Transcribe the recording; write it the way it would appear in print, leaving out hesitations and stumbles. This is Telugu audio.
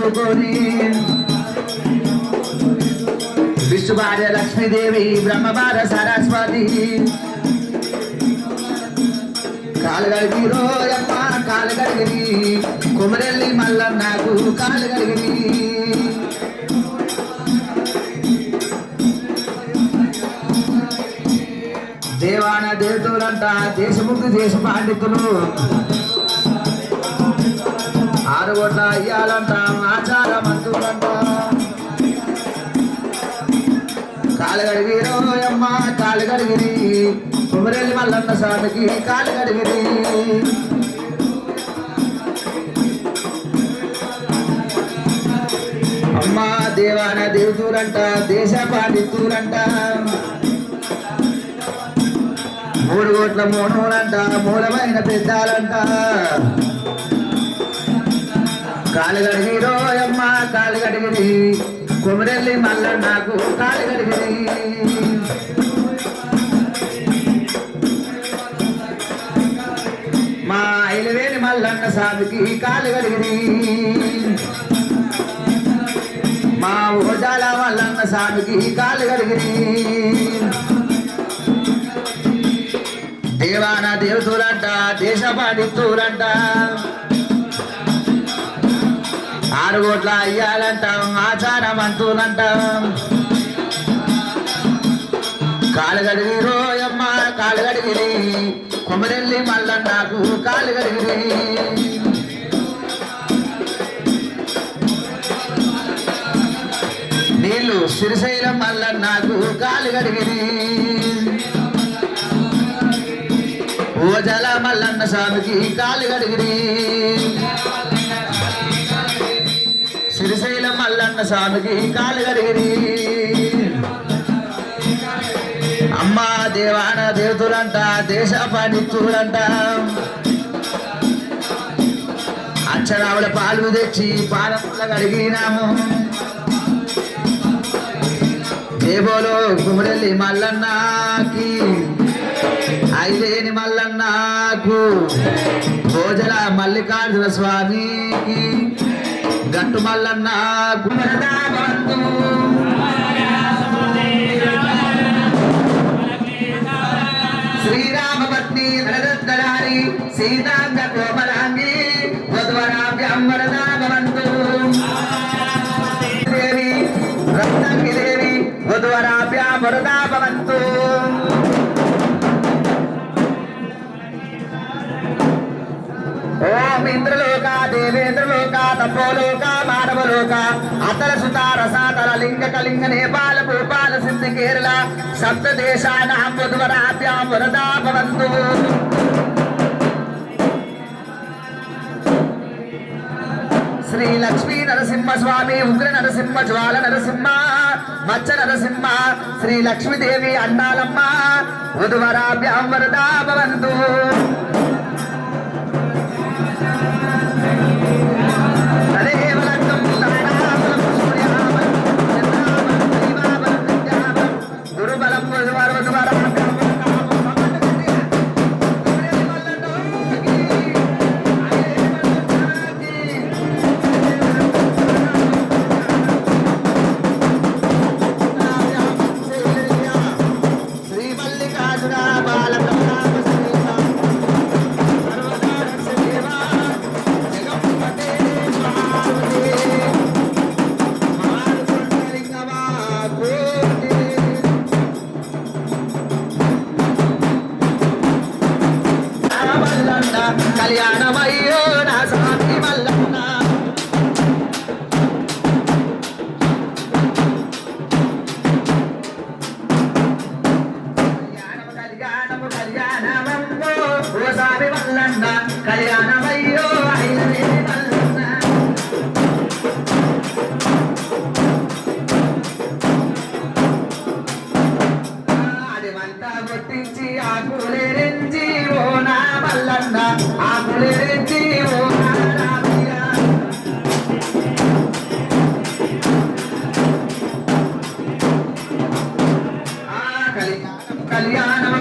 ఎదుకొని విష్ణు భార్య లక్ష్మీదేవి బ్రహ్మ భార్య సరస్వతి కాలు గడిగిరో అమ్మ కాలు గడిగిరి కుమరెల్లి మల్లన్నకు కాలు గడిగిరి దేవాన దేవతలంట దేశముక్తి దేశ పండితులు 6 కోట్ల అయ్యాలంట ఆచార మంతులంట కాలు గడిగిరో అమ్మ కాలు గడిగిరి కుమరెల్లి మల్లన్న స్వామికి కాలు గడిగిరి అమ్మ దేవాన దేవతలంట దేశ పండితులంట 3 కోట్ల మోనోలంట మూలమైన పెద్దాలంట కాలు గడిగిరో అమ్మ కాలు గడిగిరి కుమరెల్లి మల్లన్నకు కాలు గడిగిరి మా ఐలవేని మల్లన్న స్వామికి కాలు గడిగిరి మా ఓజాల మల్లన్న స్వామికి కాలు గడిగిరి దేవాన దేవతలంట దేశ పండితులంట 6 కోట్ల అయ్యాలంట ఆచార మంతులంట కాలు గడిగిరో అమ్మ కాలు గడిగిరి కుమరెల్లి మల్లన్నకు కాలు గడిగిరి నీళ్ళు శ్రీశైలం మల్లన్నకు కాలు గడిగిరి ఓజల మల్లన్న స్వామికి కాలు గడిగిరి శ్రీశైలం మల్లన్న స్వామికి కాలు గడిగిరి అమ్మ దేవాన దేవతలంట దేశ పండితులంట అచ్చరావుల పాలు తెచ్చి పాలముల గడిగినాము దేవోలో కుమరెల్లి మల్లన్నకి ఐలేని మల్లన్నకు భోజల మల్లికార్జున స్వామికి గట్టు మల్లన్నకు శ్రీరామపత్ని నరదత్తడారి సీతాంగ కోమలాంగి వధువరాభ్యాం వరదా భవంతు దేవి రత్నంగి దేవి వధువరాభ్యాం వరదా భవంతు ఓం ఇంద్రలోక దేవేంద్రలోక తపోలోక మానవలోక అతల సుత రసాతల లింగ కళింగ నేపాల భూపాల సింధు కేరళ సప్త దేశానాం వధువరాభ్యాం వరదా భవంతు శ్రీ లక్ష్మీ నరసింహ స్వామి ఉగ్ర నరసింహ జ్వాల నరసింహ మచ్చ నరసింహ శ్రీ లక్ష్మీదేవి అండాలమ్మ వధువరాభ్యాం వరదా భవంతు కళ్యాణమయ్యో నా స్వామి మల్లన్న కళ్యాణము కళ్యాణమమ్మో ఓ స్వామి మల్లన్న కళ్యాణమయ్యో ఐలవేని మల్లన్న ఆడివంతా గుర్తించి ఆకులేరించి ఓ నా మల్లన్న ఆకులేరించి ఓ కళ్యాణం